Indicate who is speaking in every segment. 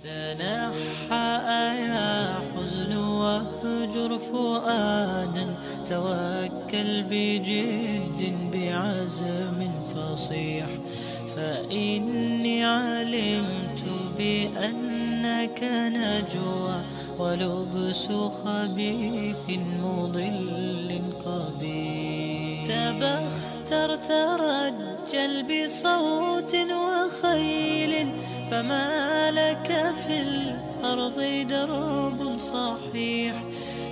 Speaker 1: تنحى يا حزن واهجر فؤادا، توكل بجد بعزم فصيح، فإني علمت بأنك نجوى ولبس خبيث مضل قبيح. تبختر ترجل بصوت وخيل، فما لك في الأرض درب صحيح.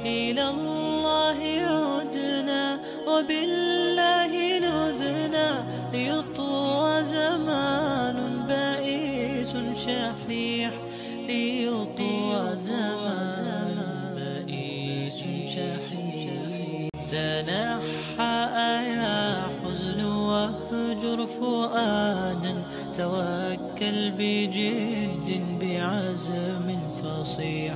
Speaker 1: إلى الله عدنا وبالله نذنا، ليطوى زمان بائس شحيح، ليطوى زمان بائس شحيح. تنحى يا حزن واهجر فؤادا، توكل بجد بعزم فصيح،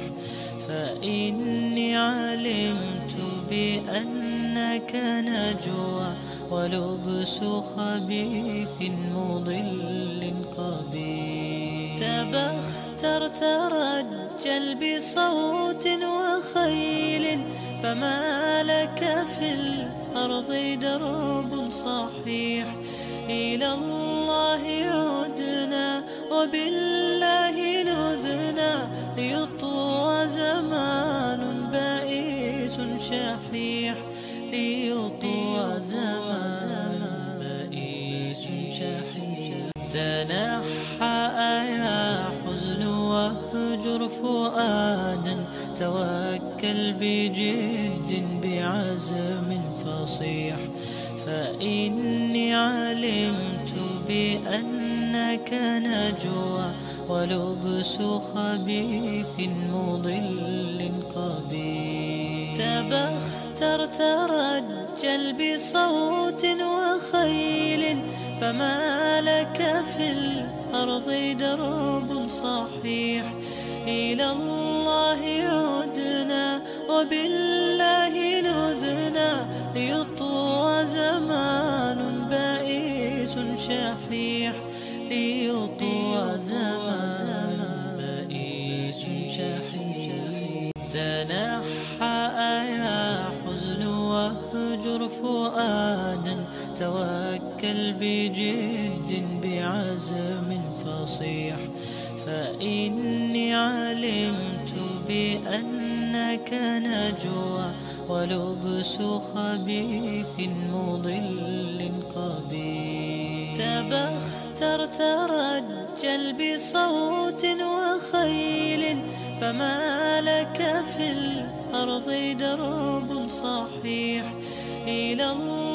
Speaker 1: فإني علمت بأنك نجوى ولبس خبيث مضل قبيح. تبختر ترجل بصوت وخيل، فما لك في الأرض درب صحيح. إلى الله عدنا وبالله نذنا، ليطوى زمان بائس شحيح، ليطوى زمان بائس شحيح. تنحى يا حزن واهجر فؤادا، توكل بجد بعزم فصيح، فإني علمت بأنك نجوى ولبس خبيث مضل قبيح. تبختر ترجل بصوت وخيل، فما لك في الأرض درب صحيح. إلى الله عدنا وبالله نذنا، ليطوى زمان بائس شحيح، ليطوى زمان بائس شحيح. تنحى يا حزن واهجر فؤادا، توكل بجد بعزم فصيح، فإني علمت بأنك نجوى ولبس خبيث مضل قبيح. تبختر ترجل بصوت وخيل، فما لك في الأرض درب صحيح. إلى الله